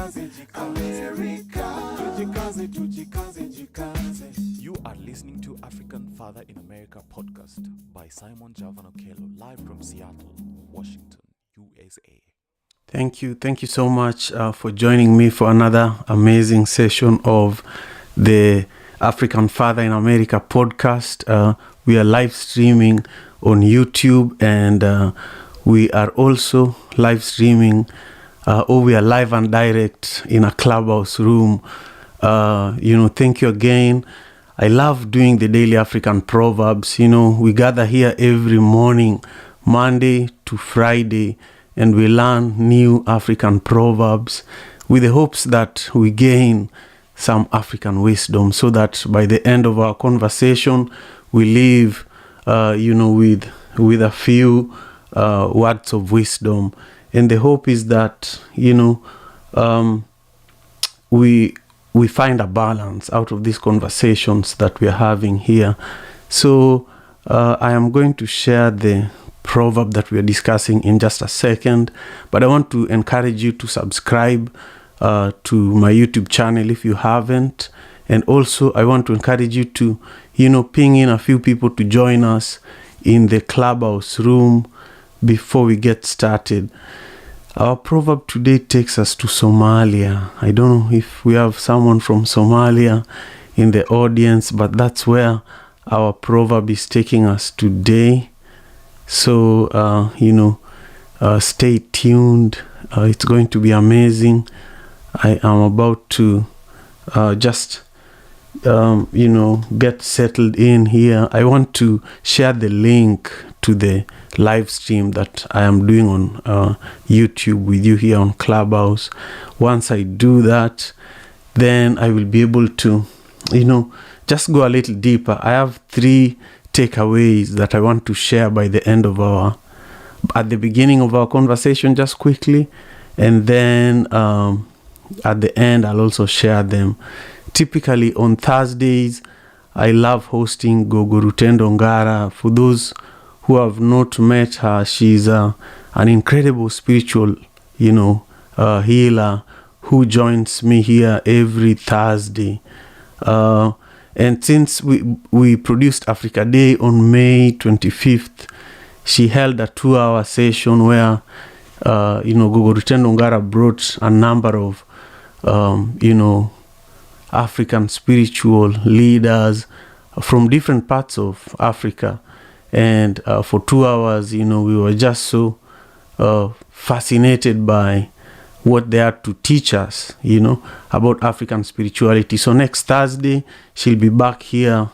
You are listening to African Father in America podcast by Simon Javanokelo, live from Seattle, Washington, USA. Thank you so much for joining me for another amazing session of the African Father in America podcast. We are live streaming on YouTube, and we are also live streaming, we are live and direct in a Clubhouse room. Thank you again. I love doing the daily African Proverbs. We gather here every morning, Monday to Friday, and we learn new African proverbs with the hopes that we gain some African wisdom, so that by the end of our conversation, we leave, with a few words of wisdom. And the hope is that, we find a balance out of these conversations that we are having here. So I am going to share the proverb that we are discussing in just a second, but I want to encourage you to subscribe to my YouTube channel if you haven't. And also I want to encourage you to, ping in a few people to join us in the Clubhouse room before we get started. Our proverb today takes us to Somalia. I don't know if we have someone from Somalia in the audience, but that's where our proverb is taking us today. So, stay tuned. It's going to be amazing. I am about to get settled in here. I want to share the link to the live stream that I am doing on YouTube with you here on Clubhouse. Once I do that, then I will be able to, just go a little deeper. I have 3 takeaways that I want to share at the beginning of our conversation, just quickly. And then at the end, I'll also share them. Typically on Thursdays, I love hosting Gogo Rutendo Ngara. For those who have not met her, she's an incredible spiritual, healer who joins me here every Thursday. And since we produced Africa Day on May 25th, she held a 2-hour session where, Gogo Rutendo Ngara brought a number of, African spiritual leaders from different parts of Africa. And for 2 hours, we were just so fascinated by what they had to teach us, about African spirituality. So next Thursday, she'll be back here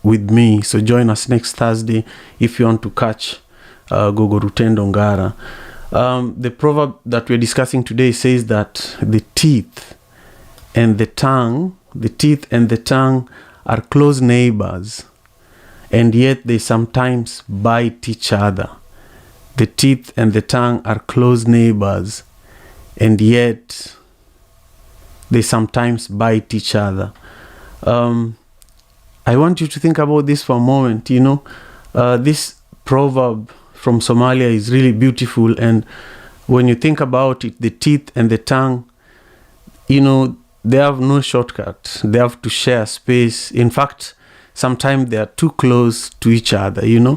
with me. So join us next Thursday if you want to catch Gogo Rutendo Ngara. The proverb that we're discussing today says that the teeth and the tongue are close neighbors, and yet they sometimes bite each other. The teeth and the tongue are close neighbors, and yet they sometimes bite each other. I want you to think about this for a moment. This proverb from Somalia is really beautiful, and when you think about it, the teeth and the tongue, they have no shortcut. They have to share space. In fact, sometimes they are too close to each other, and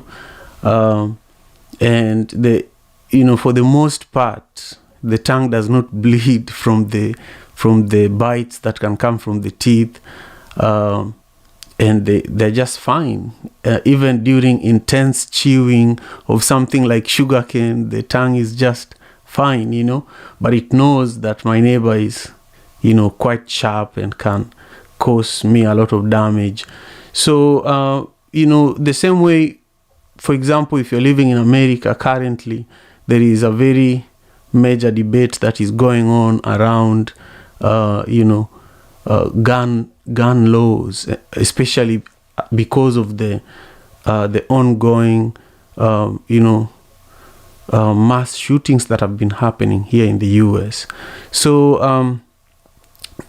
for the most part, the tongue does not bleed from the bites that can come from the teeth, and they're just fine. Even during intense chewing of something like sugarcane, the tongue is just fine, but it knows that my neighbor is, quite sharp and can cause me a lot of damage. So, the same way, for example, if you're living in America currently, there is a very major debate that is going on around, gun laws, especially because of the ongoing, mass shootings that have been happening here in the U.S. So,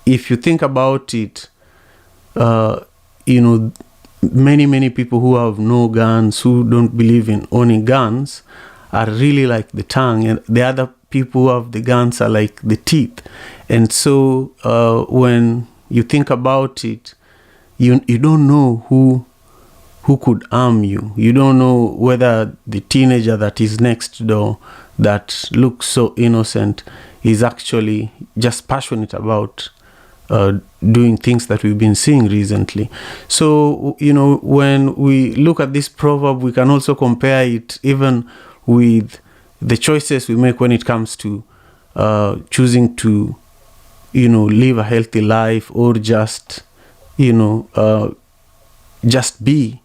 if you think about it, many people who have no guns, who don't believe in owning guns, are really like the tongue, and the other people who have the guns are like the teeth. And so when you think about it, you don't know who could harm you. You don't know whether the teenager that is next door that looks so innocent is actually just passionate about doing things that we've been seeing recently. So, when we look at this proverb, we can also compare it even with the choices we make when it comes to choosing to, live a healthy life, or just, just be.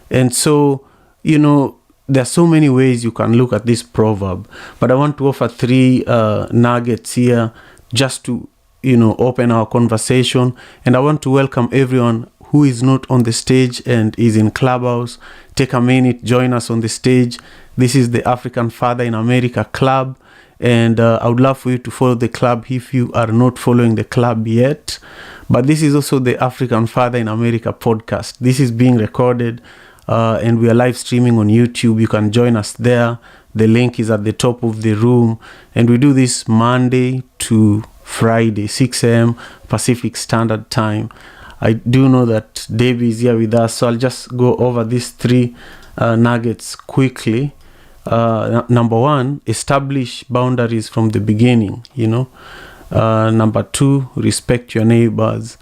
And so, there are so many ways you can look at this proverb, but I want to offer 3 nuggets here just to, open our conversation. And I want to welcome everyone who is not on the stage and is in Clubhouse. Take a minute, join us on the stage. This is the African Father in America Club. And I would love for you to follow the club if you are not following the club yet. But this is also the African Father in America podcast. This is being recorded and we are live streaming on YouTube. You can join us there. The link is at the top of the room. And we do this Monday to Friday, 6 a.m. Pacific Standard Time. I do know that Debbie is here with us, so I'll just go over these 3 nuggets quickly. Number 1, establish boundaries from the beginning, Number 2, respect your neighbors.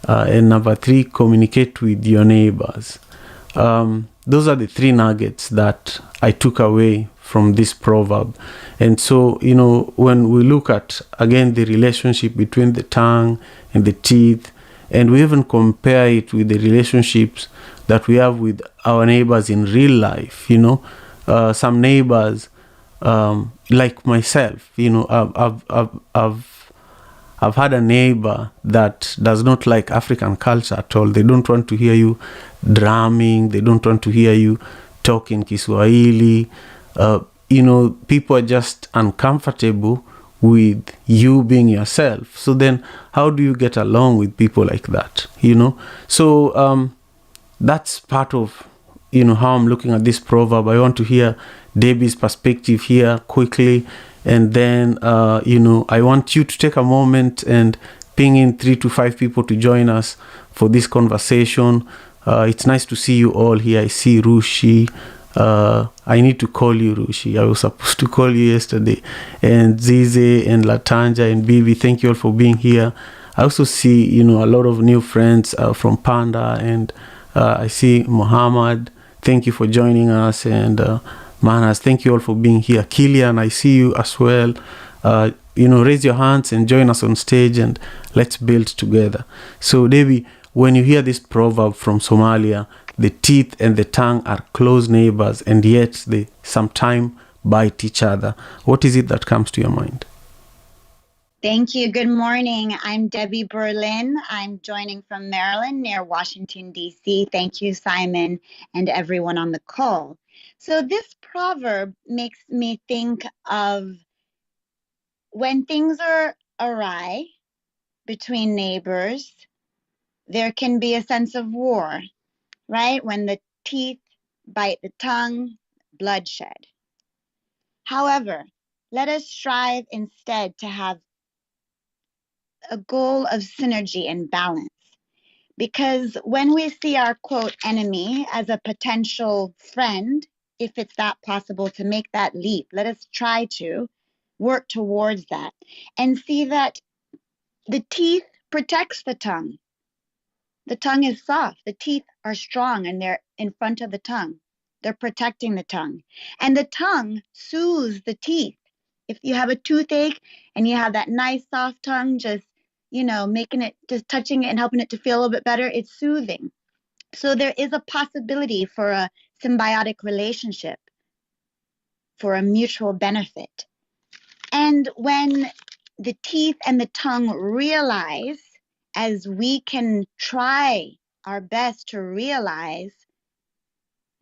And number 3, communicate with your neighbors. Those are the 3 nuggets that I took away from this proverb. And so, when we look at, again, the relationship between the tongue and the teeth, and we even compare it with the relationships that we have with our neighbors in real life, some neighbors, like myself, I've had a neighbor that does not like African culture at all. They don't want to hear you drumming. They don't want to hear you talking Kiswahili. People are just uncomfortable with you being yourself. So then how do you get along with people like that? So that's part of how I'm looking at this proverb. I want to hear Debbie's perspective here quickly, and then I want you to take a moment and ping in 3 to 5 people to join us for this conversation. It's nice to see you all here. I see Rushi. I need to call you Rushi. I was supposed to call you yesterday. And Zize and Latanja and Bibi, thank you all for being here. I also see, a lot of new friends from Panda, and I see Muhammad. Thank you for joining us. And Manas, thank you all for being here. Killian, I see you as well. Raise your hands and join us on stage, and let's build together. So, Debbie, when you hear this proverb from Somalia, the teeth and the tongue are close neighbors, and yet they sometimes bite each other. What is it that comes to your mind? Thank you. Good morning. I'm Debbie Berlin. I'm joining from Maryland near Washington, D.C. Thank you, Simon, and everyone on the call. So this proverb makes me think of when things are awry between neighbors, there can be a sense of war, right? When the teeth bite the tongue, bloodshed. However, let us strive instead to have a goal of synergy and balance. Because when we see our, quote, enemy as a potential friend, if it's that possible to make that leap, let us try to work towards that and see that the teeth protects the tongue. The tongue is soft. The teeth are strong, and they're in front of the tongue. They're protecting the tongue. And the tongue soothes the teeth. If you have a toothache and you have that nice soft tongue, just making it, just touching it and helping it to feel a little bit better, it's soothing. So there is a possibility for a symbiotic relationship, for a mutual benefit. And when the teeth and the tongue realize, as we can try our best to realize,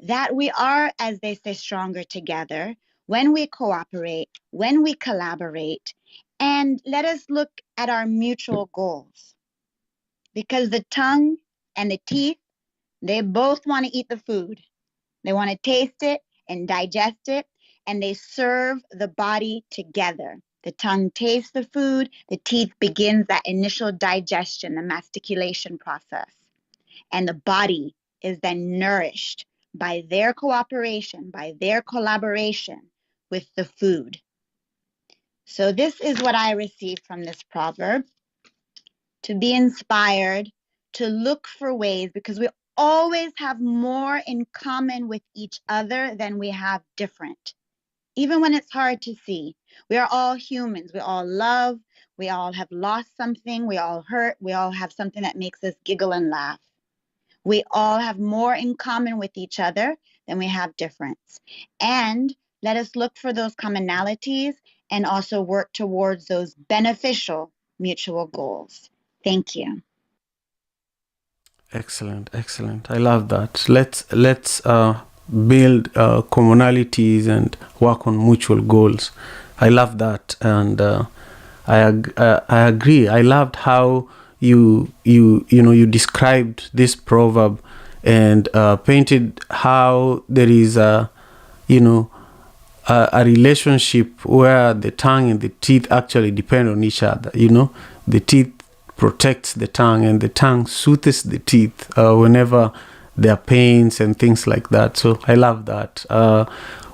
that we are, as they say, stronger together, when we cooperate, when we collaborate, and let us look at our mutual goals. Because the tongue and the teeth, they both want to eat the food. They want to taste it and digest it. and they serve the body together. The tongue tastes the food, the teeth begins that initial digestion, the mastication process, and the body is then nourished by their cooperation, by their collaboration with the food. So this is what I received from this proverb: to be inspired, to look for ways, because we always have more in common with each other than we have different. Even when it's hard to see, we are all humans. We all love. We all have lost something. We all hurt. We all have something that makes us giggle and laugh. We all have more in common with each other than we have difference. And let us look for those commonalities and also work towards those beneficial mutual goals. Thank you. Excellent, excellent. I love that. Let's build commonalities and work on mutual goals. I love that, and I agree. I loved how you described this proverb and painted how there is a relationship where the tongue and the teeth actually depend on each other. The teeth protects the tongue, and the tongue soothes the teeth whenever there are pains and things like that. So I love that.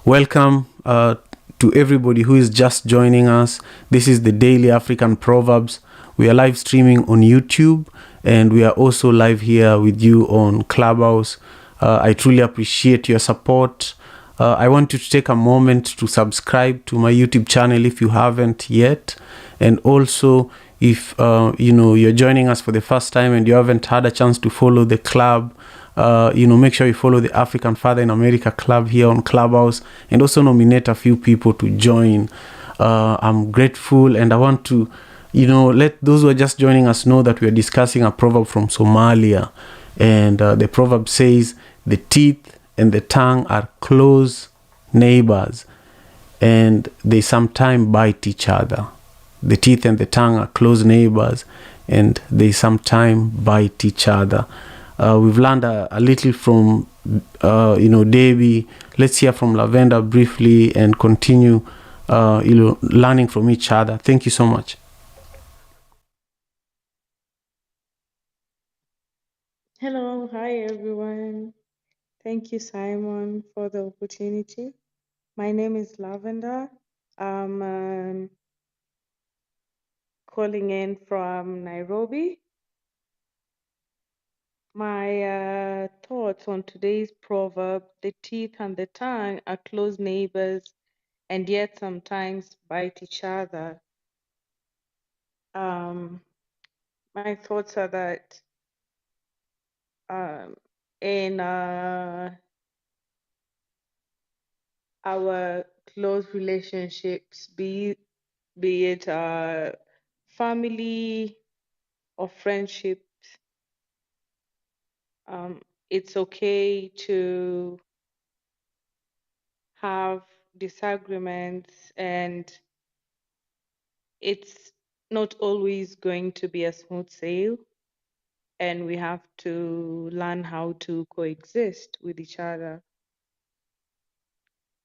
Welcome to everybody who is just joining us. This is the Daily African Proverbs. We are live streaming on YouTube, and we are also live here with you on Clubhouse. I truly appreciate your support. I want you to take a moment to subscribe to my YouTube channel if you haven't yet. And also, if you're joining us for the first time and you haven't had a chance to follow the club, make sure you follow the African Father in America Club here on Clubhouse, and also nominate a few people to join. I'm grateful, and I want to, let those who are just joining us know that we are discussing a proverb from Somalia. And the proverb says, the teeth and the tongue are close neighbors, and they sometimes bite each other. The teeth and the tongue are close neighbors, and they sometimes bite each other. We've learned a little from, Debbie. Let's hear from Lavender briefly and continue, learning from each other. Thank you so much. Hello, hi everyone. Thank you, Simon, for the opportunity. My name is Lavender. I'm calling in from Nairobi. My thoughts on today's proverb: the teeth and the tongue are close neighbors and yet sometimes bite each other. My thoughts are that in our close relationships, be it family or friendships, it's okay to have disagreements, and it's not always going to be a smooth sail, and we have to learn how to coexist with each other.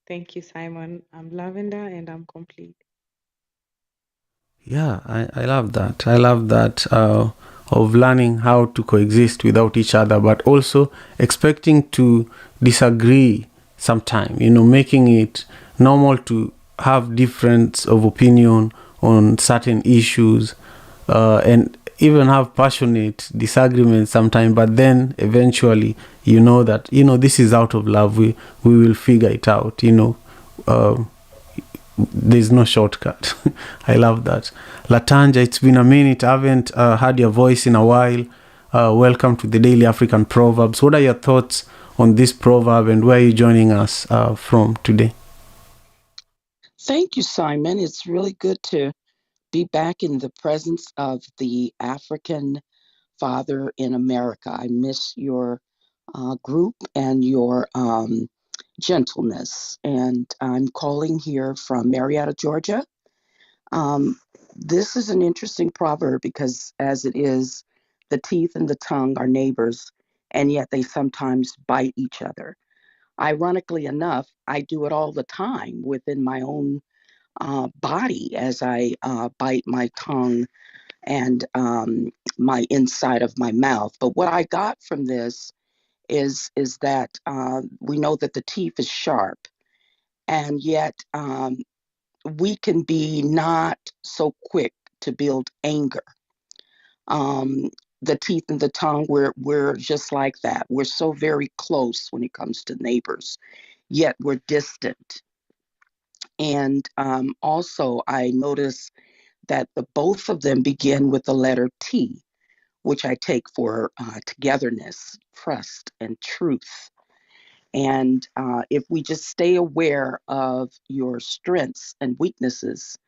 Thank you, Simon. I'm Lavender, and I'm complete. Yeah, I love that. I love that of learning how to coexist without each other, but also expecting to disagree sometime, making it normal to have difference of opinion on certain issues, and even have passionate disagreements sometimes, but then eventually that this is out of love. We will figure it out. There's no shortcut. I love that. Latanja, it's been a minute. I haven't heard your voice in a while. Welcome to the Daily African Proverbs. What are your thoughts on this proverb, and where are you joining us from today? Thank you, Simon. It's really good to be back in the presence of the African Father in America. I miss your group and your gentleness. And I'm calling here from Marietta, Georgia. This is an interesting proverb because, as it is, the teeth and the tongue are neighbors, and yet they sometimes bite each other. Ironically enough, I do it all the time within my own body as I bite my tongue and my inside of my mouth. But what I got from this is that we know that the teeth is sharp, and yet we can be not so quick to build anger. The teeth and the tongue, we're just like that. We're so very close when it comes to neighbors, yet we're distant. And also, I notice that the both of them begin with the letter T, which I take for togetherness, trust, and truth. And if we just stay aware of your strengths and weaknesses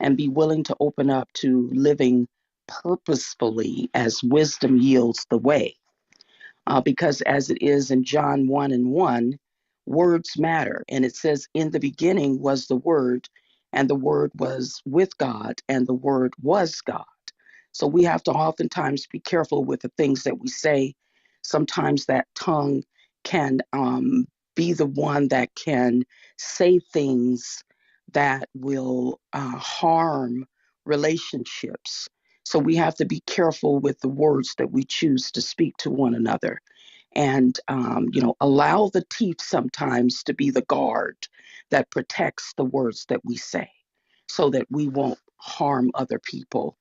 and be willing to open up to living purposefully as wisdom yields the way, because as it is in John 1:1, words matter. And it says, in the beginning was the Word, and the Word was with God, and the Word was God. So we have to oftentimes be careful with the things that we say. Sometimes that tongue can be the one that can say things that will harm relationships. So we have to be careful with the words that we choose to speak to one another, and allow the teeth sometimes to be the guard that protects the words that we say, so that we won't harm other people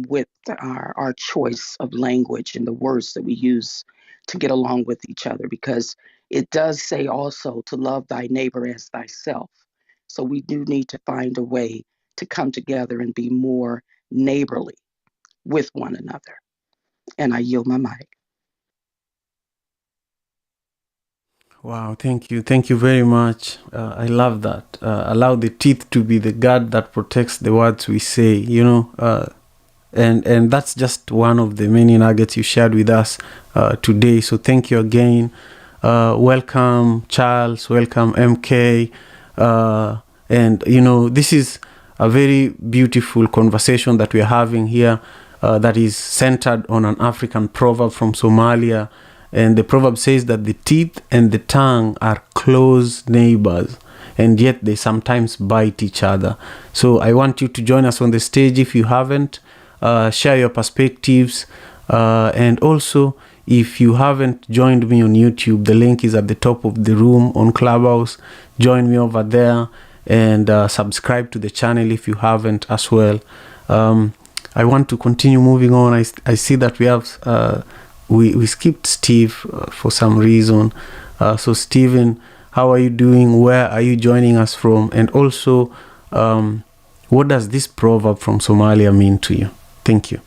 with our choice of language and the words that we use to get along with each other, because it does say also to love thy neighbor as thyself. So we do need to find a way to come together and be more neighborly with one another. And I yield my mic. Wow, thank you. Thank you very much. I love that. Allow the teeth to be the guard that protects the words we say, and that's just one of the many nuggets you shared with us today. So thank you again. Welcome, Charles. Welcome, MK. And, this is a very beautiful conversation that we're having here that is centered on an African proverb from Somalia. And the proverb says that the teeth and the tongue are close neighbors, and yet they sometimes bite each other. So I want you to join us on the stage if you haven't. Share your perspectives. And also, if you haven't joined me on YouTube, the link is at the top of the room on Clubhouse. Join me over there and subscribe to the channel if you haven't as well. I want to continue moving on. I see that we have... We skipped Steve for some reason. So Stephen, how are you doing? Where are you joining us from? And also, what does this proverb from Somalia mean to you? Thank you.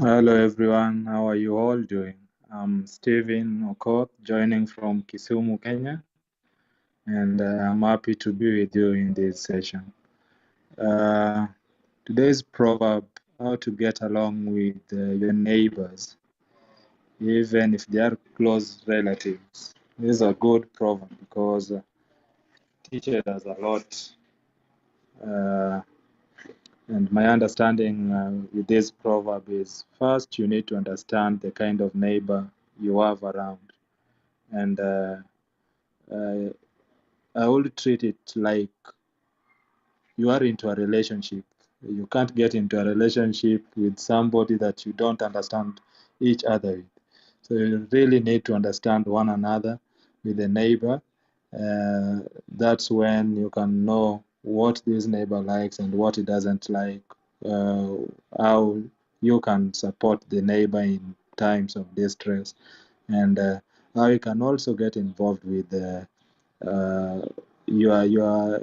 Hello everyone, how are you all doing? I'm Stephen Okoth, joining from Kisumu, Kenya, and I'm happy to be with you in this session. Today's proverb, how to get along with your neighbors, even if they are close relatives. This is a good proverb because it teaches us a lot. And my understanding with this proverb is, first you need to understand the kind of neighbor you have around. And I would treat it like you are into a relationship. You can't get into a relationship with somebody that you don't understand each other with. So you really need to understand one another with a neighbor. That's when you can know what this neighbor likes and what he doesn't like, how you can support the neighbor in times of distress, and how you can also get involved with your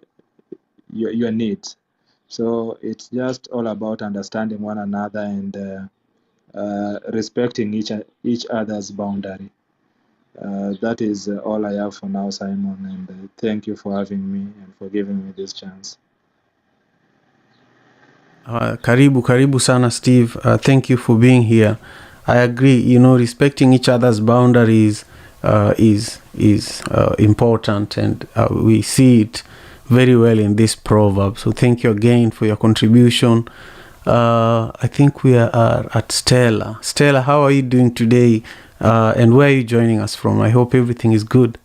needs. So it's just all about understanding one another and respecting each other's boundary. That is all I have for now, Simon, and thank you for having me and for giving me this chance. Karibu sana, Steve. Thank you for being here. I agree. Respecting each other's boundaries is important, and we see it very well in this proverb. So thank you again for your contribution. I think we are at Stella. Stella, how are you doing today? And where are you joining us from? I hope everything is good.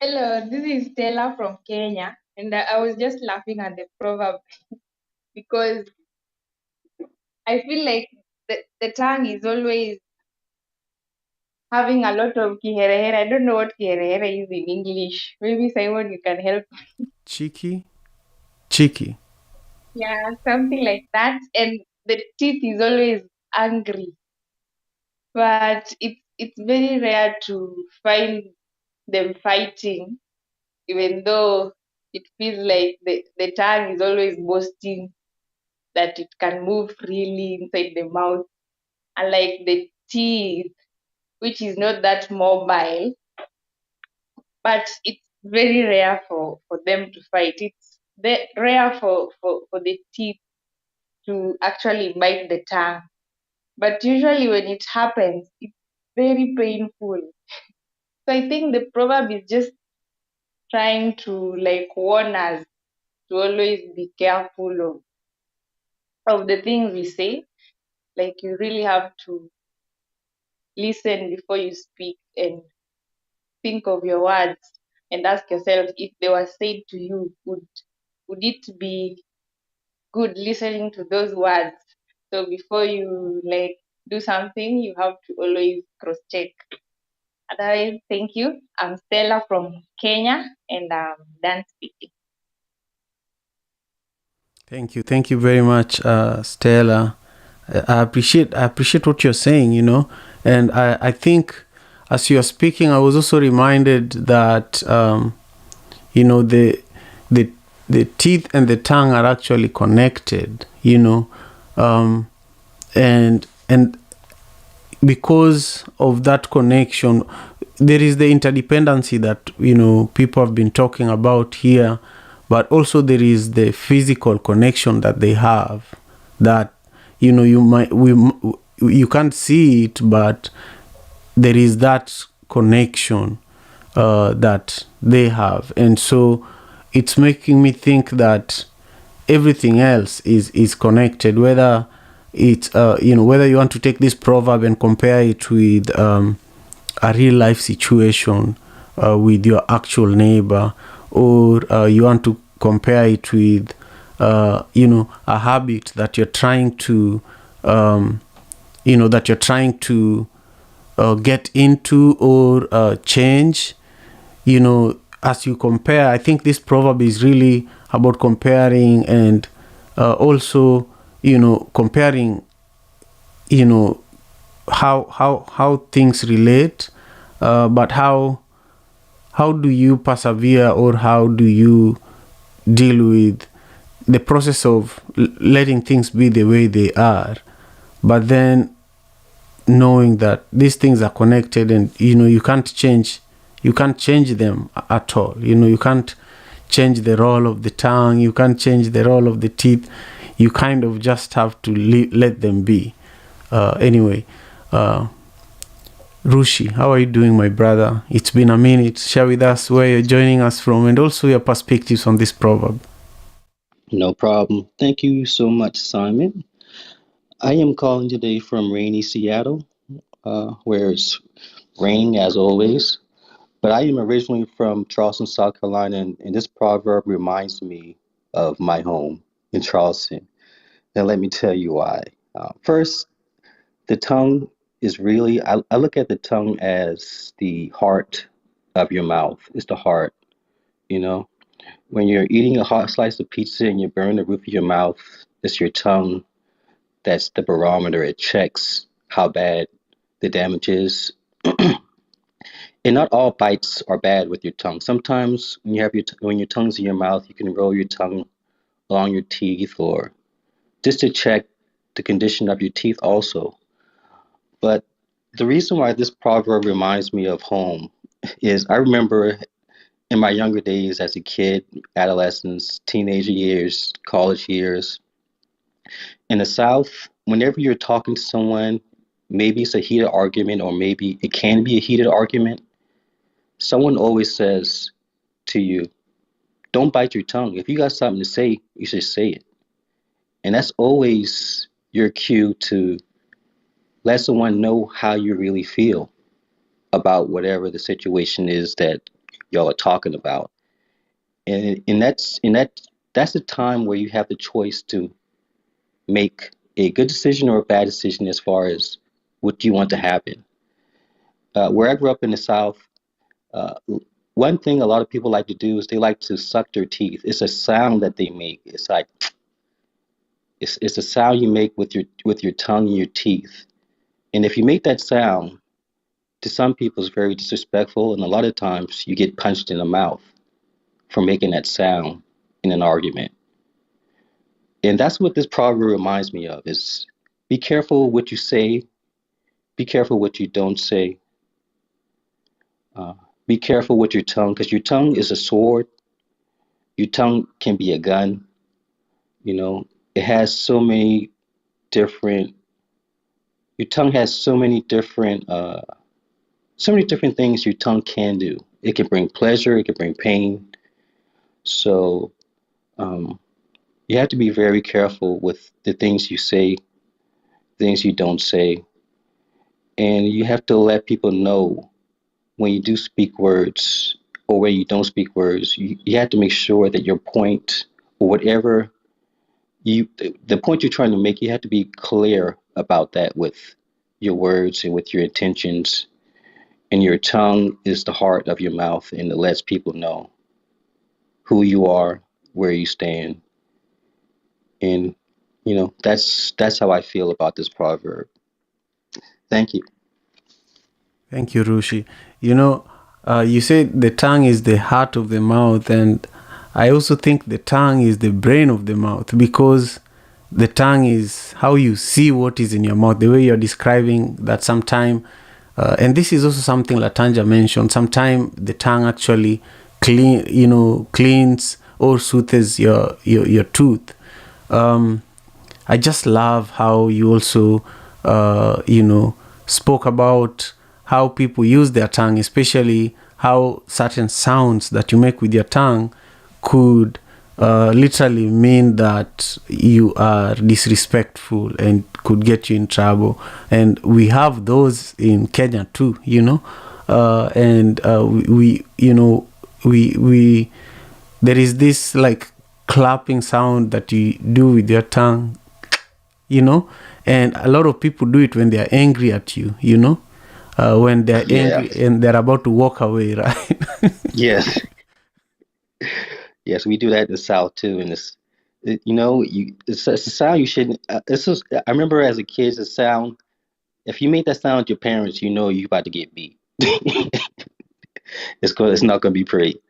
Hello, this is Stella from Kenya, and I was just laughing at the proverb because I feel like the tongue is always having a lot of kiherehere. I don't know what kiherehere is in English. Maybe Simon, you can help. Cheeky? Yeah, something like that. And the teeth is always angry, but it's very rare to find them fighting, even though it feels like the tongue is always boasting that it can move freely inside the mouth, unlike the teeth, which is not that mobile, but it's very rare for them to fight. It's rare for the teeth to actually bite the tongue. But usually when it happens, it's very painful. So I think the proverb is just trying to like warn us to always be careful of the things we say. Like you really have to listen before you speak and think of your words and ask yourself if they were said to you, would it be good listening to those words? So before you like do something, you have to always cross check. Otherwise, thank you. I'm Stella from Kenya and I'm done speaking. Thank you very much, Stella. I appreciate what you're saying, and I think as you're speaking, I was also reminded that the teeth and the tongue are actually connected, and because of that connection, there is the interdependency that people have been talking about here, but also there is the physical connection that they have that you can't see it, but there is that connection that they have, and so it's making me think that everything else is connected, whether it's whether you want to take this proverb and compare it with a real life situation with your actual neighbor, or you want to compare it with a habit that you're trying to get into or change. As you compare, I think this proverb is really about comparing, and also comparing how things relate, but how do you persevere, or how do you deal with the process of letting things be the way they are, but then knowing that these things are connected, and you can't change them at all. You can't change the role of the tongue, you can't change the role of the teeth. You kind of just have to let them be. Anyway, Rushi, how are you doing, my brother? It's been a minute. Share with us where you're joining us from, and also your perspectives on this proverb. No problem. Thank you so much, Simon. I am calling today from rainy Seattle, where it's raining as always. But I am originally from Charleston, South Carolina, and this proverb reminds me of my home in Charleston. Now, let me tell you why. First, the tongue is really, I look at the tongue as the heart of your mouth. It's the heart, you know. When you're eating a hot slice of pizza and you burn the roof of your mouth, it's your tongue that's the barometer. It checks how bad the damage is. And not all bites are bad with your tongue. Sometimes when when your tongue's in your mouth, you can roll your tongue along your teeth, or just to check the condition of your teeth also. But the reason why this proverb reminds me of home is I remember in my younger days as a kid, adolescence, teenager years, college years, in the South, whenever you're talking to someone, maybe it's a heated argument, or maybe it can be a heated argument, someone always says to you, don't bite your tongue. If you got something to say, you should say it. And that's always your cue to let someone know how you really feel about whatever the situation is that y'all are talking about. And that's the time where you have the choice to make a good decision or a bad decision as far as what you want to happen. Where I grew up in the South, uh, one thing a lot of people like to do is they like to suck their teeth. It's a sound that they make. It's like it's a sound you make with your tongue and your teeth. And if you make that sound, to some people it's very disrespectful, and a lot of times you get punched in the mouth for making that sound in an argument. And that's what this proverb reminds me of is be careful what you say, be careful what you don't say. Uh, be careful with your tongue because your tongue is a sword. Your tongue can be a gun. You know, it has different, your tongue has so many different things your tongue can do. It can bring pleasure, it can bring pain. So um, you have to be very careful with the things you say, things you don't say. And you have to let people know when you do speak words or when you don't speak words, you have to make sure that your point or whatever the point you're trying to make, you have to be clear about that with your words and with your intentions. And your tongue is the heart of your mouth, and it lets people know who you are, where you stand. And that's how I feel about this proverb. Thank you. Thank you, Rushi. You said the tongue is the heart of the mouth, and I also think the tongue is the brain of the mouth, because the tongue is how you see what is in your mouth, the way you're describing that sometime. And this is also something Latanja mentioned. Sometimes the tongue actually cleans or soothes your tooth. I just love how you also, spoke about how people use their tongue, especially how certain sounds that you make with your tongue could literally mean that you are disrespectful and could get you in trouble. And we have those in Kenya too, we there is this like clapping sound that you do with your tongue, and a lot of people do it when they are angry at you, when they're angry and they're about to walk away, right? Yes. Yes, we do that in the South too, and it's a sound you shouldn't. I remember as a kid, the sound. If you make that sound with your parents, you know you're about to get beat. It's not gonna be pretty.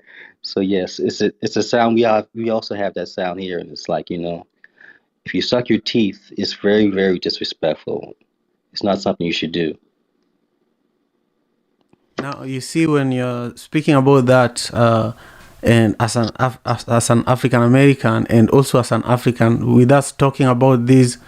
So yes, it's a sound. We also have that sound here, and it's like if you suck your teeth, it's very very disrespectful. It's not something you should do. Now you see, when you're speaking about that. And as an African American, and also as an African, with us talking about these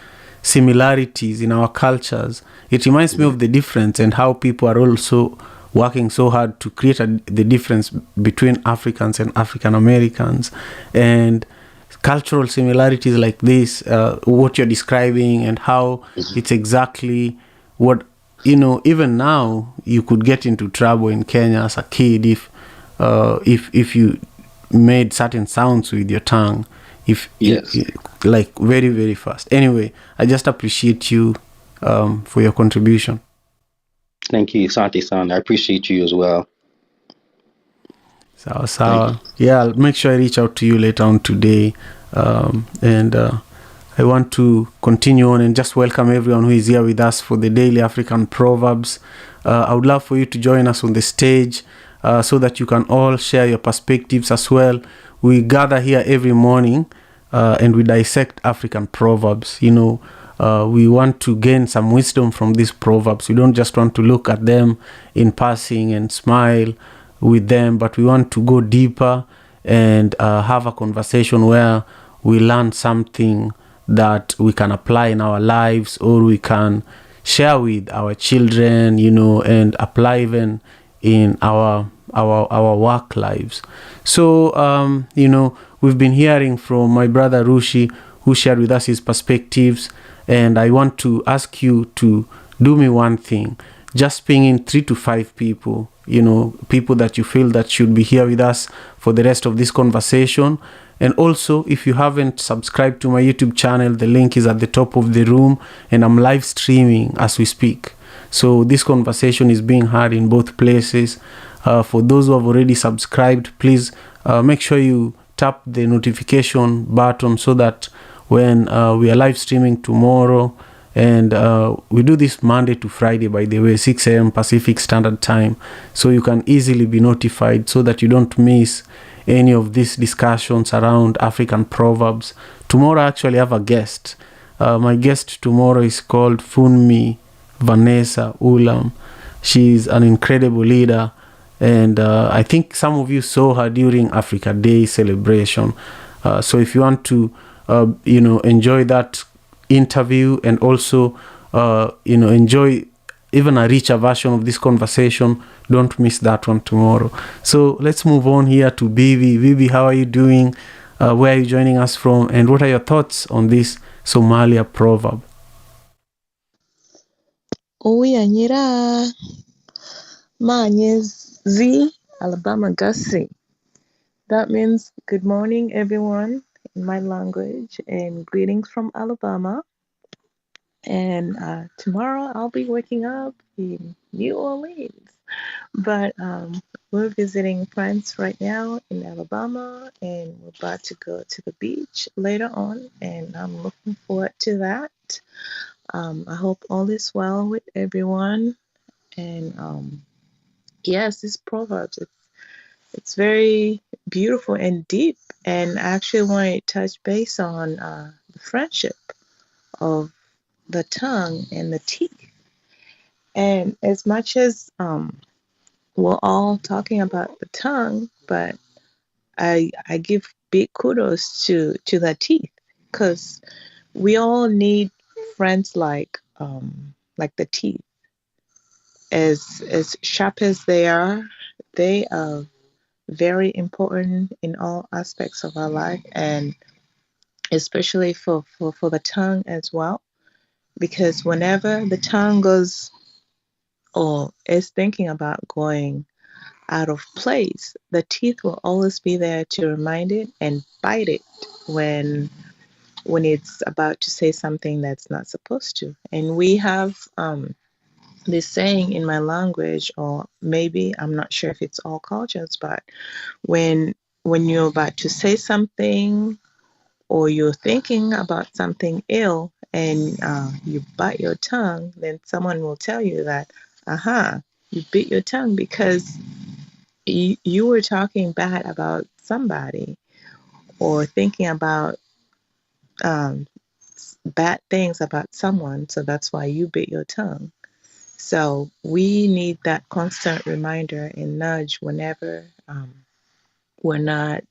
similarities in our cultures, it reminds me of the difference and how people are also working so hard to create the difference between Africans and African Americans, and cultural similarities like this, what you're describing, and how it's exactly what even now you could get into trouble in Kenya as a kid if you made certain sounds with your tongue, like very very fast. Anyway, I just appreciate you for your contribution. Thank you, Santi-san. I appreciate you as well. So yeah, I'll make sure I reach out to you later on today, and I want to continue on and just welcome everyone who is here with us for the Daily African Proverbs. I would love for you to join us on the stage, so that you can all share your perspectives as well. We gather here every morning and we dissect African proverbs. We want to gain some wisdom from these proverbs. We don't just want to look at them in passing and smile with them, but we want to go deeper and have a conversation where we learn something that we can apply in our lives, or we can share with our children, and apply even in our our work lives. So we've been hearing from my brother Rushi, who shared with us his perspectives, and I want to ask you to do me one thing. Just ping in 3 to 5 people, people that you feel that should be here with us for the rest of this conversation. And also, if you haven't subscribed to my YouTube channel, the link is at the top of the room, and I'm live streaming as we speak. So this conversation is being heard in both places. For those who have already subscribed, please make sure you tap the notification button so that when we are live streaming tomorrow, and we do this Monday to Friday, by the way, 6 a.m. Pacific Standard Time, so you can easily be notified so that you don't miss any of these discussions around African proverbs. Tomorrow I actually have a guest. My guest tomorrow is called Funmi Vanessa Ulam. She's an incredible leader, and I think some of you saw her during Africa Day celebration. So if you want to enjoy that interview, and also enjoy even a richer version of this conversation, don't miss that one tomorrow. So let's move on here to Bibi. Bibi, how are you doing? Where are you joining us from? And what are your thoughts on this Somalia proverb? Uyanyira Manyezi Alabama Gussie. That means good morning, everyone, in my language, and greetings from Alabama. And tomorrow I'll be waking up in New Orleans. But we're visiting friends right now in Alabama, and we're about to go to the beach later on, and I'm looking forward to that. I hope all is well with everyone. And yes, this Proverbs, it's very beautiful and deep. And I actually want to touch base on the friendship of the tongue and the teeth. And as much as we're all talking about the tongue, but I give big kudos to the teeth, because we all need friends like the teeth. As sharp as they are very important in all aspects of our life, and especially for the tongue as well, because whenever the tongue goes or is thinking about going out of place, the teeth will always be there to remind it and bite it when it's about to say something that's not supposed to. And we have this saying in my language, or maybe I'm not sure if it's all cultures, but when you're about to say something or you're thinking about something ill and you bite your tongue, then someone will tell you that, you bit your tongue because you were talking bad about somebody or thinking about bad things about someone, so that's why you bit your tongue. So we need that constant reminder and nudge whenever we're not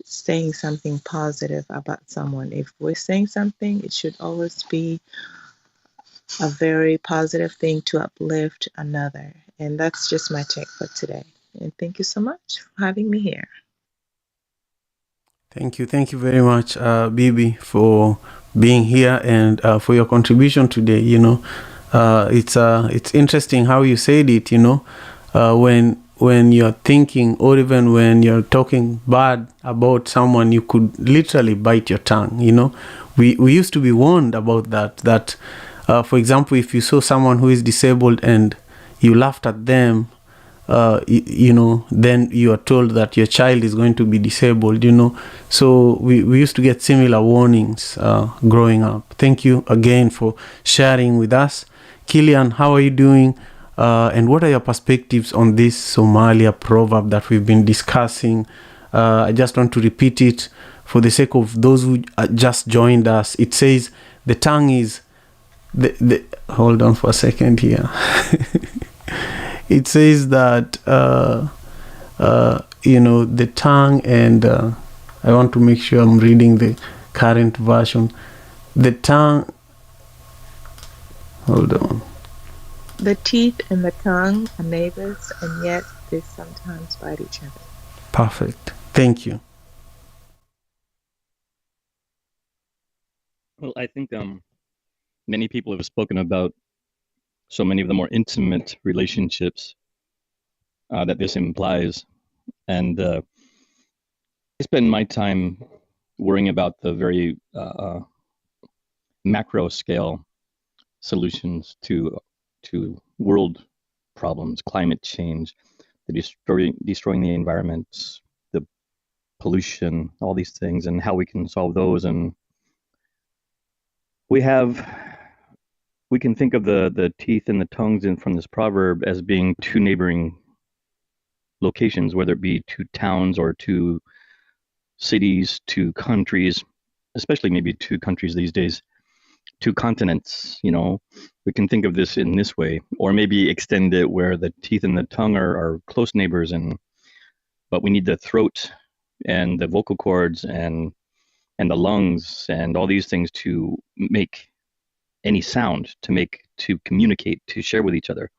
saying something positive about someone. If we're saying something, it should always be a very positive thing to uplift another. And that's just my take for today. And thank you so much for having me here. Thank you very much, Bibi, for being here and for your contribution today. It's interesting how you said it. When you're thinking, or even when you're talking bad about someone, you could literally bite your tongue. We used to be warned about that. For example, if you saw someone who is disabled and you laughed at them, then you are told that your child is going to be disabled. So we used to get similar warnings growing up. Thank you again for sharing with us. Killian, how are you doing? And what are your perspectives on this Somalia proverb that we've been discussing? I just want to repeat it for the sake of those who just joined us. It says the tongue is hold on for a second here. It says that the tongue, and I want to make sure I'm reading the current version. The tongue, hold on. The teeth and the tongue are neighbors, and yet they sometimes bite each other. Perfect. Thank you. Well, I think many people have spoken about so many of the more intimate relationships that this implies. And I spend my time worrying about the very macro scale solutions to world problems, climate change, the destroying the environment, the pollution, all these things, and how we can solve those. And we can think of the teeth and the tongues from this proverb as being two neighboring locations, whether it be two towns or two cities, two countries, especially maybe two countries these days, two continents. We can think of this in this way, or maybe extend it where the teeth and the tongue are close neighbors, but we need the throat and the vocal cords and the lungs and all these things to make any sound, to communicate, to share with each other.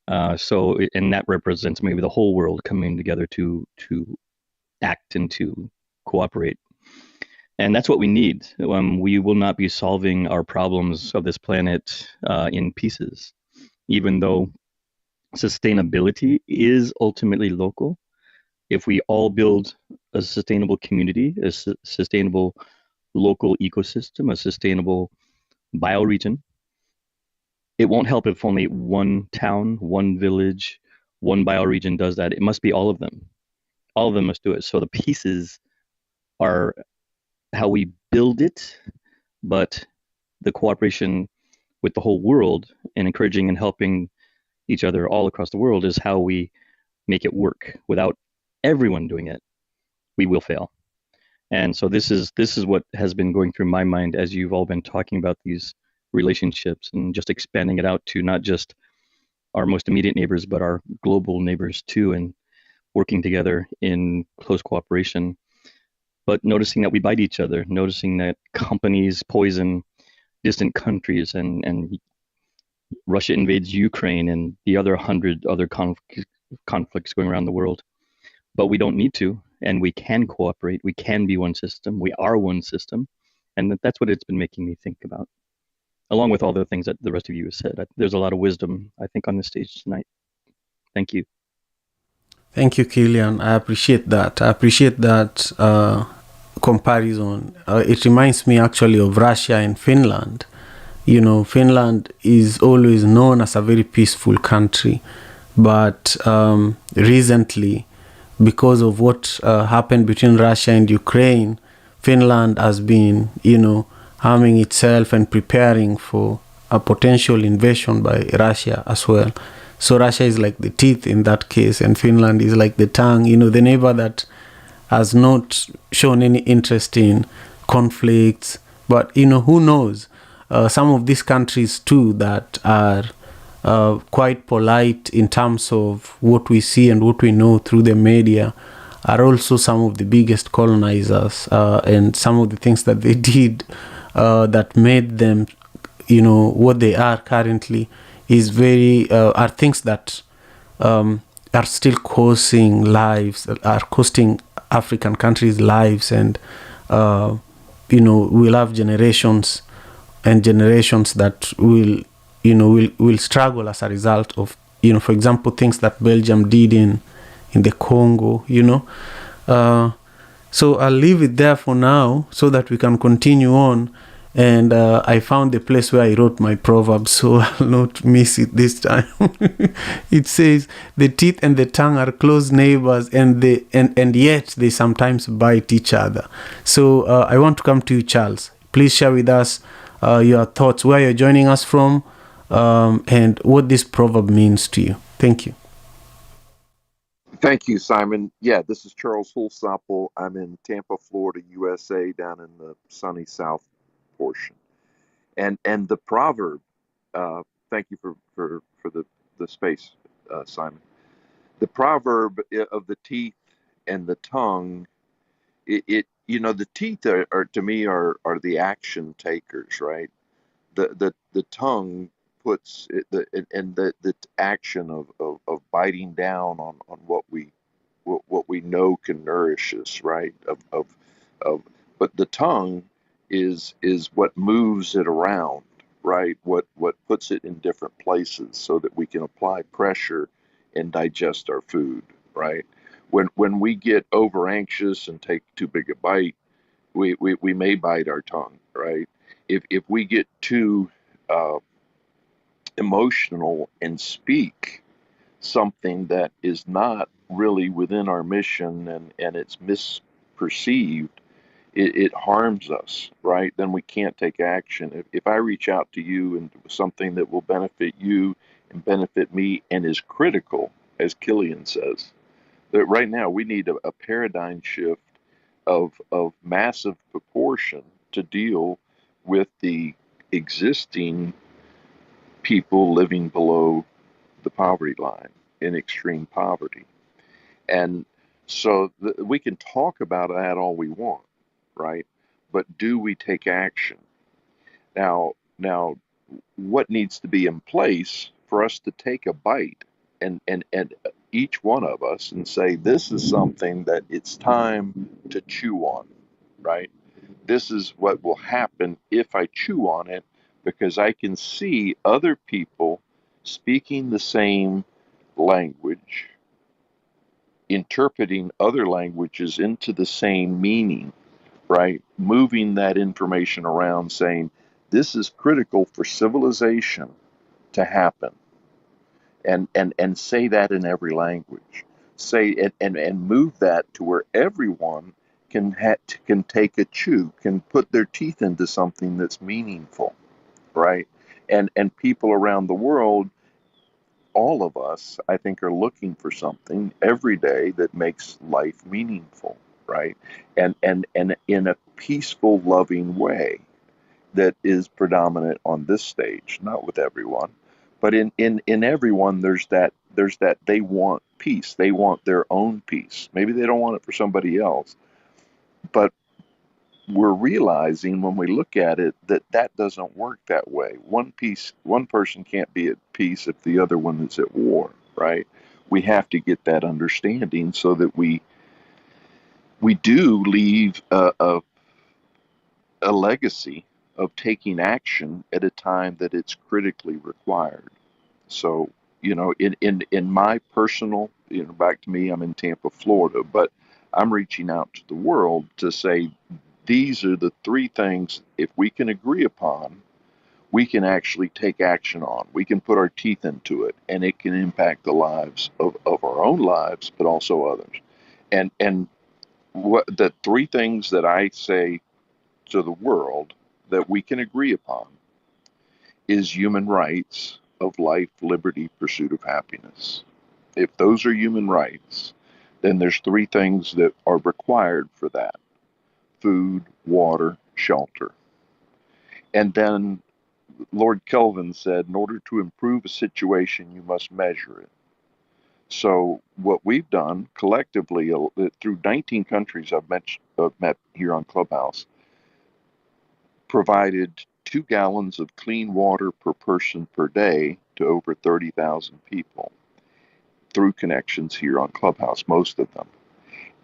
And that represents maybe the whole world coming together to act and to cooperate. And that's what we need. We will not be solving our problems of this planet in pieces, even though sustainability is ultimately local. If we all build a sustainable community, a sustainable local ecosystem, a sustainable bioregion, it won't help if only one town, one village, one bioregion does that. It must be all of them. All of them must do it. So the pieces are how we build it, but the cooperation with the whole world and encouraging and helping each other all across the world is how we make it work. Without everyone doing it, we will fail. And so this is what has been going through my mind as you've all been talking about these relationships and just expanding it out to not just our most immediate neighbors, but our global neighbors too, and working together in close cooperation. But noticing that we bite each other, noticing that companies poison distant countries, and Russia invades Ukraine and the other 100 other conflicts going around the world. But we don't need to, and we can cooperate. We can be one system. We are one system. And that's what it's been making me think about, along with all the things that the rest of you have said. There's a lot of wisdom, I think, on this stage tonight. Thank you. Thank you, Killian. I appreciate that. Comparison. It reminds me actually of Russia and Finland. Finland is always known as a very peaceful country, but recently, because of what happened between Russia and Ukraine, Finland has been, harming itself and preparing for a potential invasion by Russia as well. So Russia is like the teeth in that case, and Finland is like the tongue, the neighbor that has not shown any interest in conflicts. But, who knows? Some of these countries too that are quite polite in terms of what we see and what we know through the media are also some of the biggest colonizers, and some of the things that they did that made them, what they are currently is very, are things that are still costing African countries lives, and we'll have generations and generations that will struggle as a result of, for example, things that Belgium did in the Congo, So I'll leave it there for now so that we can continue on. And I found the place where I wrote my proverb, so I'll not miss it this time. It says, the teeth and the tongue are close neighbors, and yet they sometimes bite each other. So I want to come to you, Charles. Please share with us your thoughts, where you're joining us from, and what this proverb means to you. Thank you. Thank you, Simon. Yeah, this is Charles Hulsapple. I'm in Tampa, Florida, USA, down in the sunny South portion. And the proverb, thank you for the space, Simon. The proverb of the teeth and the tongue, the teeth are to me are the action takers, right? The tongue puts it, the action of biting down on what we know can nourish us, right? Of but the tongue is what moves it around, right? What puts it in different places so that we can apply pressure and digest our food, right? When we get over anxious and take too big a bite, we may bite our tongue, right? If we get too uh, emotional and speak something that is not really within our mission, and it's misperceived, it harms us, right? Then we can't take action. If I reach out to you and something that will benefit you and benefit me and is critical, as Killian says, that right now we need a paradigm shift of massive proportion to deal with the existing people living below the poverty line in extreme poverty. And so we can talk about that all we want, right? But do we take action? Now, what needs to be in place for us to take a bite and each one of us and say, this is something that it's time to chew on, right? This is what will happen if I chew on it, because I can see other people speaking the same language, interpreting other languages into the same meaning, right? Moving that information around, saying, this is critical for civilization to happen. And say that in every language. Say it and move that to where everyone can take a chew, can put their teeth into something that's meaningful, right? And people around the world, all of us, I think, are looking for something every day that makes life meaningful, right? And in a peaceful, loving way that is predominant on this stage, not with everyone, but in everyone, there's that they want peace. They want their own peace. Maybe they don't want it for somebody else, but we're realizing when we look at it that that doesn't work that way. One person can't be at peace if the other one is at war, right? We have to get that understanding so that we do leave a legacy of taking action at a time that it's critically required. So, in my personal, back to me, I'm in Tampa, Florida, but I'm reaching out to the world to say these are the three things, if we can agree upon, we can actually take action on. We can put our teeth into it, and it can impact the lives of our own lives, but also others. And what the three things that I say to the world that we can agree upon is human rights of life, liberty, pursuit of happiness. If those are human rights, then there's three things that are required for that: food, water, shelter. And then Lord Kelvin said, in order to improve a situation, you must measure it. So what we've done collectively through 19 countries I've met here on Clubhouse, provided 2 gallons of clean water per person per day to over 30,000 people through connections here on Clubhouse, most of them.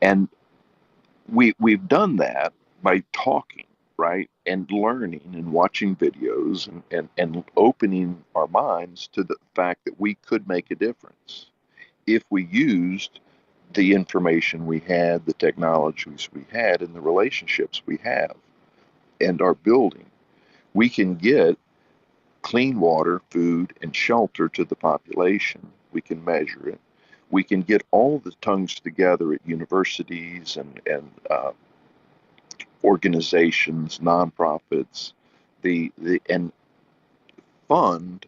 And we've done that by talking, right? And learning and watching videos and opening our minds to the fact that we could make a difference if we used the information we had, the technologies we had, and the relationships we have and are building. We can get clean water, food, and shelter to the population. We can measure it. We can get all the tongues together at universities and organizations, nonprofits, and fund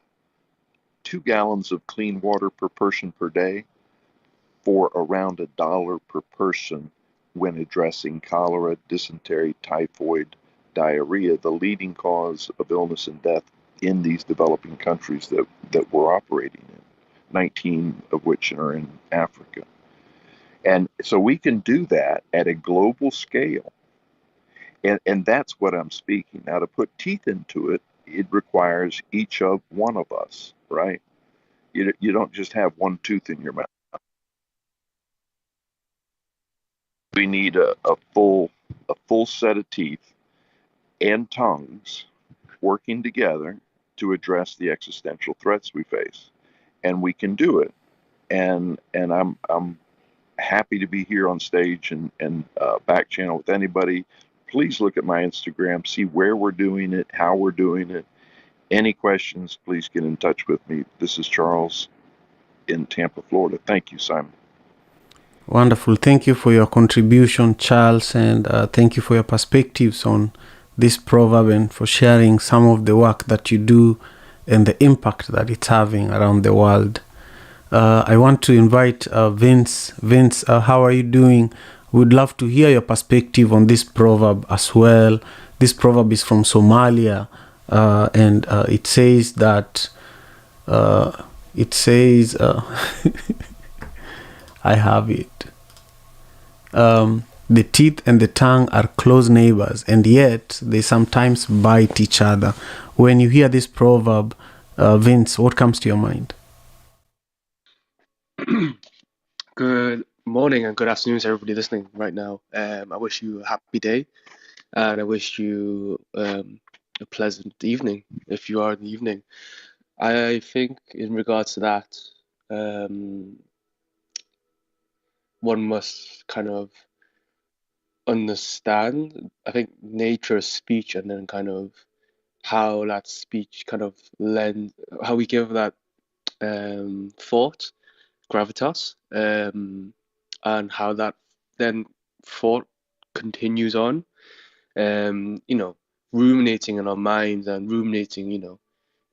2 gallons of clean water per person per day for around $1 per person when addressing cholera, dysentery, typhoid, diarrhea, the leading cause of illness and death in these developing countries that we're operating in, 19 of which are in Africa. And so we can do that at a global scale. And that's what I'm speaking. Now, to put teeth into it, it requires each of one of us, right? You don't just have one tooth in your mouth. We need a full set of teeth and tongues working together to address the existential threats we face, and we can do it. And I'm happy to be here on stage and back channel with anybody. Please look at my Instagram, see where we're doing it, how we're doing it. Any questions, please get in touch with me. This is Charles in Tampa, Florida. Thank you, Simon. Wonderful. Thank you for your contribution, Charles, and thank you for your perspectives on this proverb and for sharing some of the work that you do and the impact that it's having around the world. I want to invite Vince. Vince, how are you doing? We'd love to hear your perspective on this proverb as well. This proverb is from Somalia, and it says that I have it. The teeth and the tongue are close neighbors, and yet they sometimes bite each other. When you hear this proverb, Vince, what comes to your mind? Good morning and good afternoon to everybody listening right now. I wish you a happy day, and I wish you a pleasant evening if you are in the evening. I think in regards to that, one must kind of understand, I think, nature of speech, and then kind of how that speech kind of how we give that thought gravitas, and how that then thought continues on, ruminating in our minds and ruminating,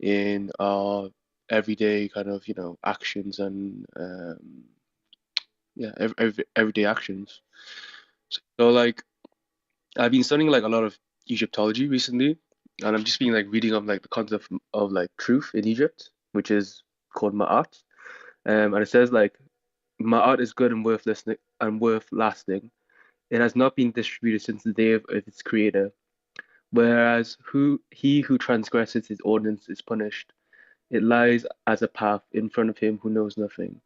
in our everyday kind of, actions and everyday actions. So like I've been studying like a lot of Egyptology recently, and I'm just been like reading up like the concept of like truth in Egypt, which is called Ma'at. And it says like Ma'at is good and worth lasting. It has not been distributed since the day of its creator. Whereas he who transgresses his ordinance is punished. It lies as a path in front of him who knows nothing.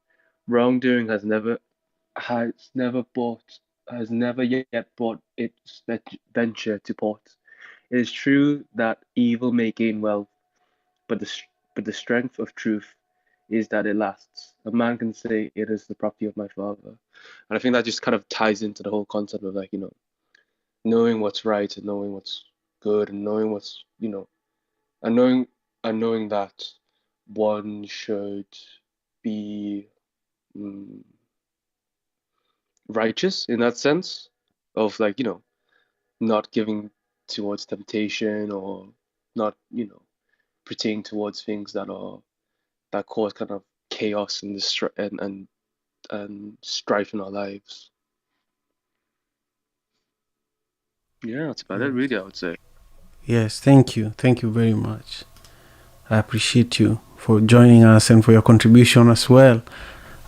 Wrongdoing has never yet brought its venture to port. It is true that evil may gain wealth, but the strength of truth is that it lasts. A man can say, "It is the property of my father," and I think that just kind of ties into the whole concept of like, knowing what's right and knowing what's good and knowing what's, and knowing that one should be righteous in that sense of like, not giving towards temptation or not, pertaining towards things that cause kind of chaos and and strife in our lives. Yeah, that's about it, really, I would say. Yes, thank you. Thank you very much. I appreciate you for joining us and for your contribution as well.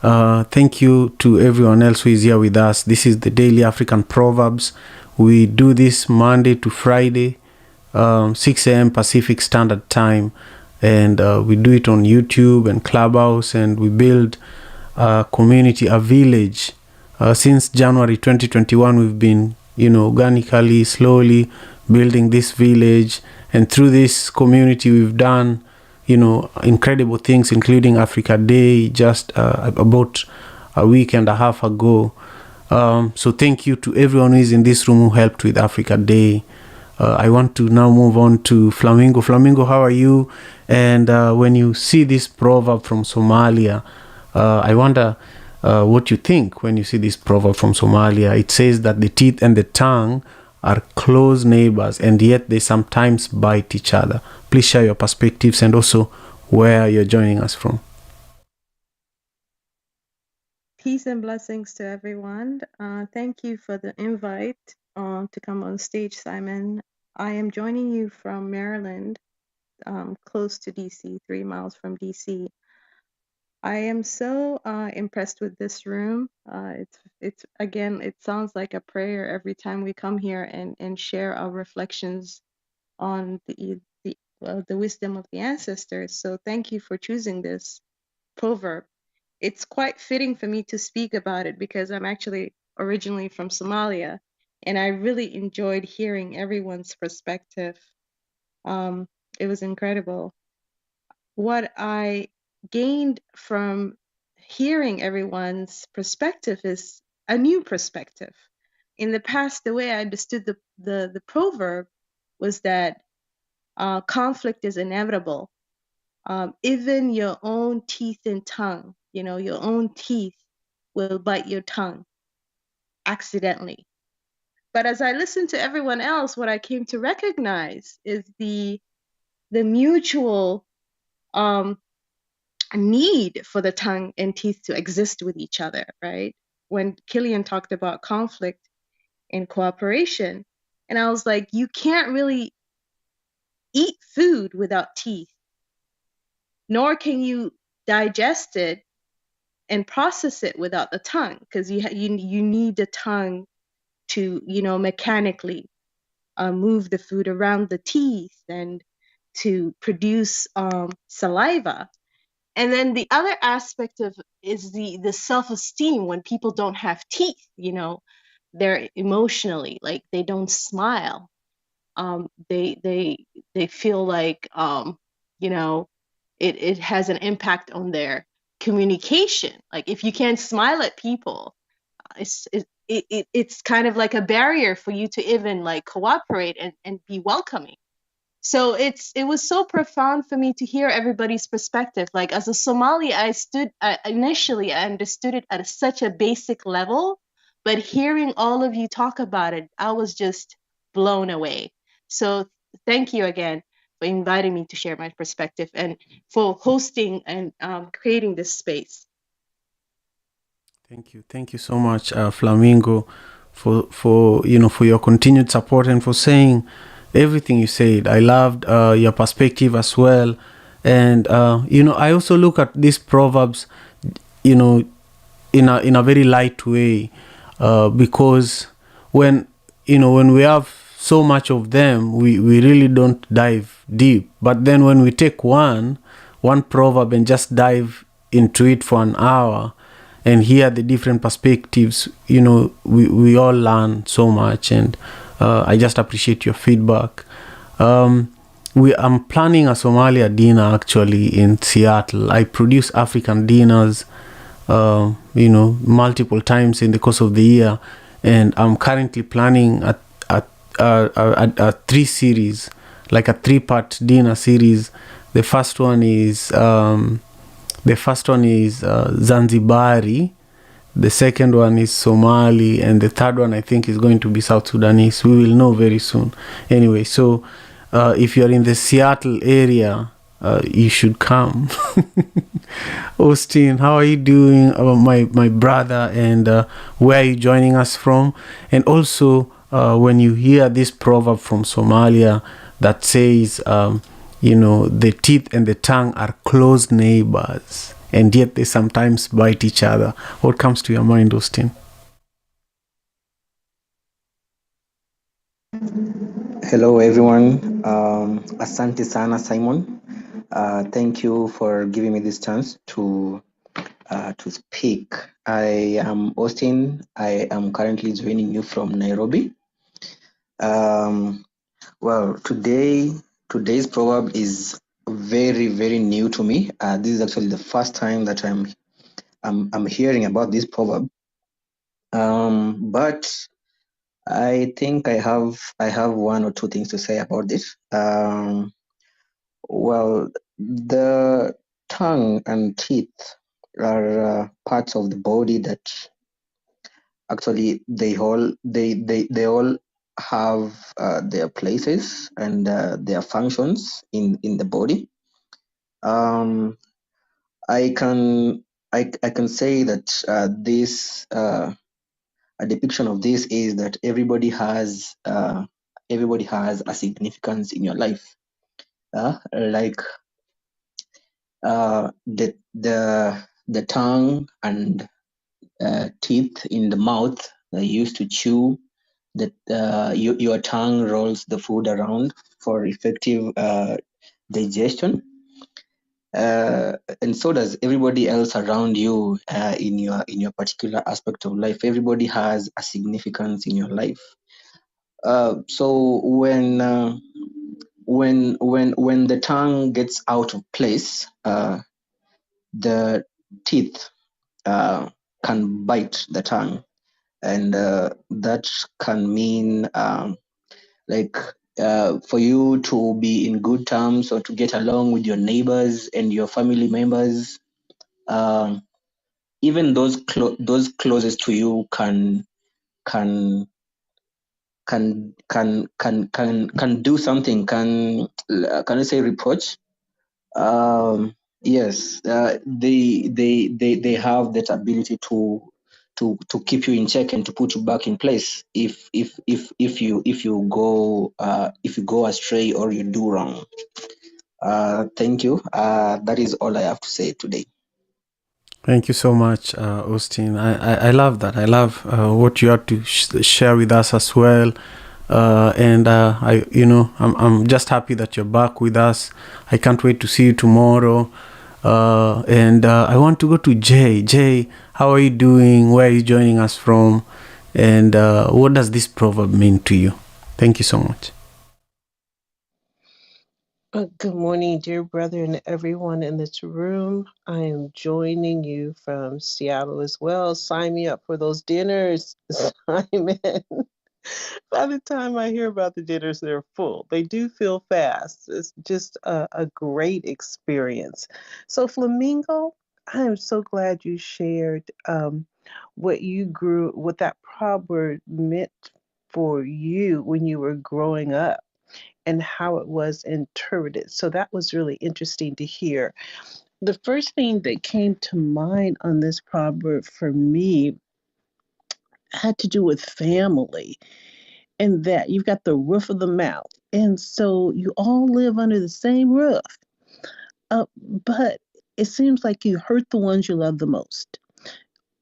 Thank you to everyone else who is here with us. This is the Daily African Proverbs. We do this Monday to Friday, 6 a.m. Pacific Standard Time. And we do it on YouTube and Clubhouse, and we build a community, a village. Since January 2021, we've been, organically, slowly building this village. And through this community, we've done, incredible things, including Africa Day just about a week and a half ago. So thank you to everyone who is in this room who helped with Africa Day. I want to now move on to Flamingo. Flamingo, how are you? And when you see this proverb from Somalia, I wonder what you think when you see this proverb from Somalia. It says that the teeth and the tongue are close neighbors, and yet they sometimes bite each other. Please share your perspectives and also where you're joining us from. Peace and blessings to everyone. Thank you for the invite to come on stage, Simon. I am joining you from Maryland, close to DC, 3 miles from DC. I am so impressed with this room. It's again, it sounds like a prayer every time we come here and share our reflections on the the wisdom of the ancestors. So thank you for choosing this proverb. It's quite fitting for me to speak about it because I'm actually originally from Somalia, and I really enjoyed hearing everyone's perspective. It was incredible. What I gained from hearing everyone's perspective is a new perspective. In the past, the way I understood the proverb was that conflict is inevitable. Even your own teeth and tongue, your own teeth will bite your tongue accidentally. But as I listened to everyone else, what I came to recognize is the mutual need for the tongue and teeth to exist with each other, right? When Killian talked about conflict and cooperation, and I was like, you can't really eat food without teeth, nor can you digest it and process it without the tongue, because you need the tongue to mechanically move the food around the teeth and to produce saliva. And then the other aspect of is the self-esteem when people don't have teeth. They're emotionally, like, they don't smile. They feel like it has an impact on their communication. Like, if you can't smile at people, it's kind of like a barrier for you to even like cooperate and be welcoming. So it was so profound for me to hear everybody's perspective. Like, as a Somali, initially I understood it at such a basic level, but hearing all of you talk about it, I was just blown away. So thank you again for inviting me to share my perspective and for hosting and creating this space. Thank you so much, Flamingo, for your continued support and for saying everything you said. I loved your perspective as well, and I also look at these proverbs, in a very light way, because when we have so much of them, we really don't dive deep. But then when we take one proverb and just dive into it for an hour and hear the different perspectives, we all learn so much. And I just appreciate your feedback. I'm planning a Somalia dinner actually in Seattle. I produce African dinners, multiple times in the course of the year, and I'm currently planning a 3-series, like a 3-part dinner series. The first one is Zanzibari. The second one is Somali, and the third one I think is going to be South Sudanese. We will know very soon. Anyway, so if you're in the Seattle area, you should come. Austin, how are you doing, my brother, and where are you joining us from? And also, when you hear this proverb from Somalia that says, the teeth and the tongue are close neighbors, and yet they sometimes bite each other, what comes to your mind, Austin? Hello everyone. Asante sana, Simon. Thank you for giving me this chance to speak. I am Austin. I am currently joining you from Nairobi. Well, today's proverb is very, very new to me. This is actually the first time that I'm hearing about this proverb. But I think I have one or two things to say about this. Well, the tongue and teeth are parts of the body that actually they all have their places and their functions in the body. I can say that this a depiction of this is that everybody has a significance in your life. Like the tongue and teeth in the mouth used to chew. That your tongue rolls the food around for effective digestion. And so does everybody else around you in your particular aspect of life. Everybody has a significance in your life. So when the tongue gets out of place, the teeth can bite the tongue, and that can mean for you to be in good terms or to get along with your neighbors and your family members. Even those closest to you can do something. Can I say reproach? Yes, they have that ability to keep you in check and to put you back in place if you go astray or you do wrong. Thank you. That is all I have to say today. Thank you so much, Austin. I love that. I love what you had to share with us as well. And I'm just happy that you're back with us. I can't wait to see you tomorrow. And I want to go to Jay. Jay, how are you doing? Where are you joining us from? And what does this proverb mean to you? Thank you so much. Good morning, dear brother, and everyone in this room. I am joining you from Seattle as well. Sign me up for those dinners, Simon. By the time I hear about the dinners, they're full. They do feel fast. It's just a great experience. So, Flamingo, I am so glad you shared what that proverb meant for you when you were growing up and how it was interpreted. So that was really interesting to hear. The first thing that came to mind on this proverb for me had to do with family, and that you've got the roof of the mouth. And so you all live under the same roof. But it seems like you hurt the ones you love the most,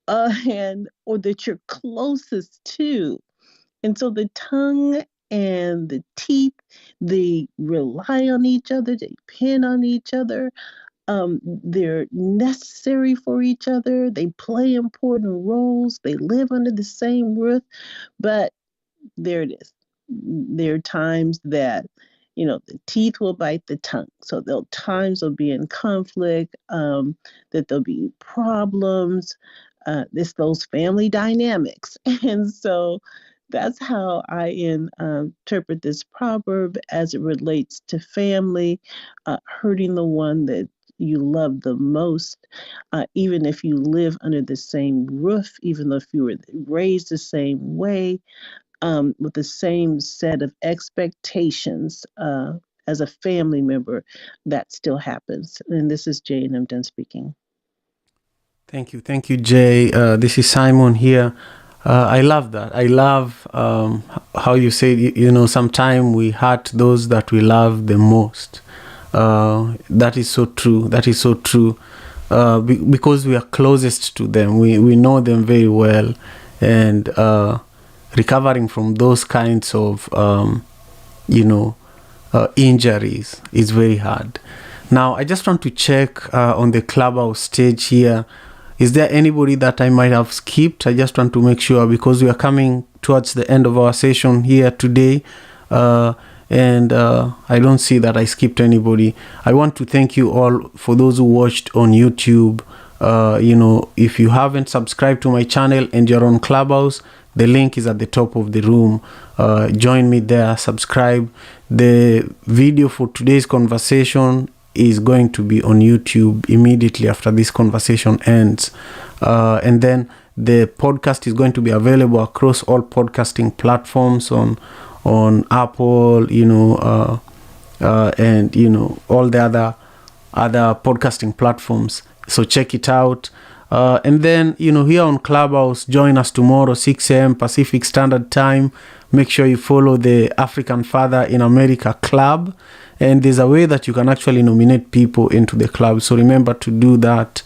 or that you're closest to. And so the tongue and the teeth, they rely on each other, they depend on each other. They're necessary for each other. They play important roles. They live under the same roof. But there it is. There are times that, the teeth will bite the tongue. So there'll times will be in conflict, that there'll be problems. It's those family dynamics. And so that's how I interpret this proverb as it relates to family, hurting the one that you love the most, even if you live under the same roof, even if you were raised the same way, with the same set of expectations as a family member, that still happens. And this is Jay, and I'm done speaking. Thank you, Jay. This is Simon here. I love that. I love how you say, sometimes we hurt those that we love the most. That is so true. Because we are closest to them. We know them very well. And recovering from those kinds of, injuries is very hard. Now, I just want to check on the Clubhouse stage here. Is there anybody that I might have skipped? I just want to make sure, because we are coming towards the end of our session here today. And I don't see that I skipped anybody. I want to thank you all for those who watched on YouTube. If you haven't subscribed to my channel and you're on Clubhouse, the link is at the top of the room. Join me there, subscribe. The video for today's conversation is going to be on YouTube immediately after this conversation ends. And then the podcast is going to be available across all podcasting platforms on Apple, and all the other podcasting platforms. So check it out. And then, here on Clubhouse, join us tomorrow, 6 a.m. Pacific Standard Time. Make sure you follow the African Father in America Club. And there's a way that you can actually nominate people into the club. So remember to do that.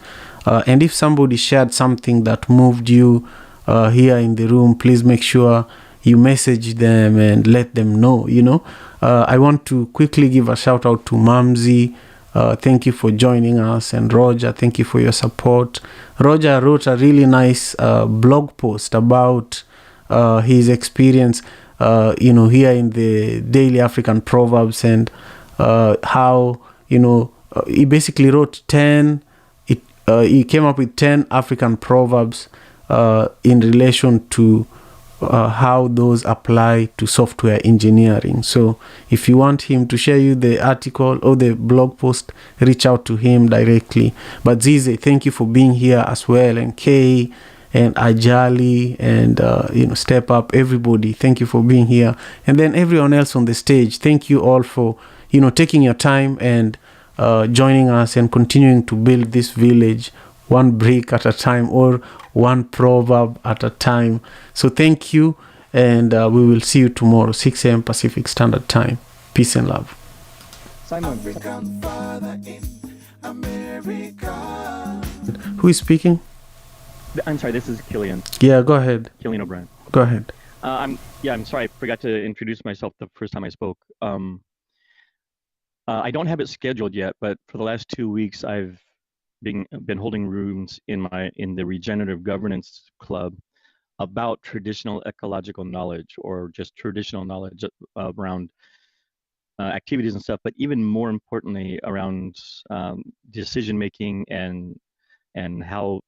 And if somebody shared something that moved you here in the room, please make sure you message them and let them know, I want to quickly give a shout out to Mamzi. Thank you for joining us. And Roger, thank you for your support. Roger wrote a really nice blog post about his experience, here in the Daily African Proverbs, and how, he basically wrote 10, he came up with 10 African proverbs in relation to how those apply to software engineering. So if you want him to share you the article or the blog post, reach out to him directly. But Zize, thank you for being here as well, and Kay and Ajali and Step Up, everybody, thank you for being here. And then everyone else on the stage, thank you all for taking your time and joining us and continuing to build this village one brick at a time, or one proverb at a time. So thank you, and we will see you tomorrow, 6 a.m. Pacific Standard Time. Peace and love. Simon. Who is speaking? I'm sorry, this is Killian. Yeah, go ahead. Killian O'Brien. Go ahead. I'm sorry, I forgot to introduce myself the first time I spoke. I don't have it scheduled yet, but for the last 2 weeks, I've been holding rooms in the Regenerative Governance Club about traditional ecological knowledge, or just traditional knowledge around activities and stuff, but even more importantly around decision making and how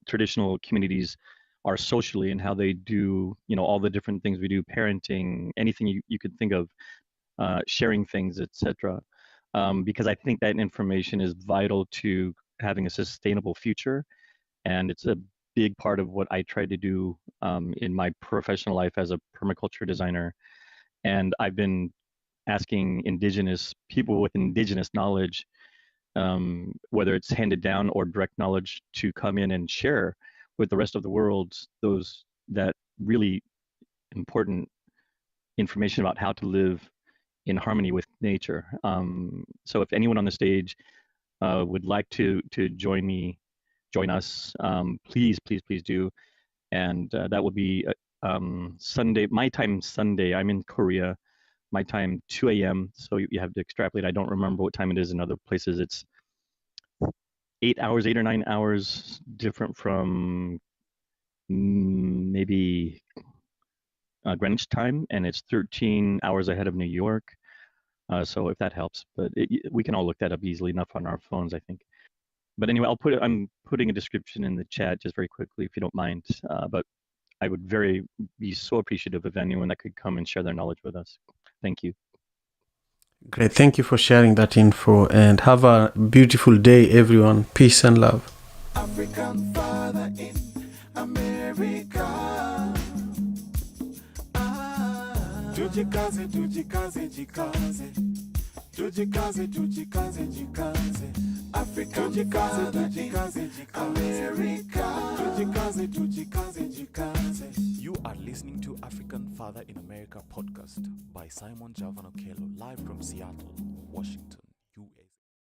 traditional communities are socially, and how they do all the different things we do, parenting, anything you could think of, sharing things, etc. Because I think that information is vital to having a sustainable future, and it's a big part of what I try to do in my professional life as a permaculture designer. And I've been asking indigenous people with indigenous knowledge, whether it's handed down or direct knowledge, to come in and share with the rest of the world that really important information about how to live in harmony with nature. So if anyone on the stage would like to join us, please do. And that will be Sunday, my time Sunday. I'm in Korea, my time 2 a.m. So you have to extrapolate. I don't remember what time it is in other places. It's 8 or 9 hours different from maybe Greenwich time, and it's 13 hours ahead of New York. So if that helps, but we can all look that up easily enough on our phones, I think. But anyway, I'm putting a description in the chat just very quickly, if you don't mind. But I would be so appreciative of anyone that could come and share their knowledge with us. Thank you. Great. Thank you for sharing that info, and have a beautiful day, everyone. Peace and love. African father in America. Tujikaze, tujikaze, jikaze. Tujikaze, tujikaze, jikaze. Africa, tujikaze, tujikaze, jikaze. America. Tujikaze, tujikaze, jikaze. You are listening to African Father in America podcast by Simon Javan Okello, live from Seattle, Washington,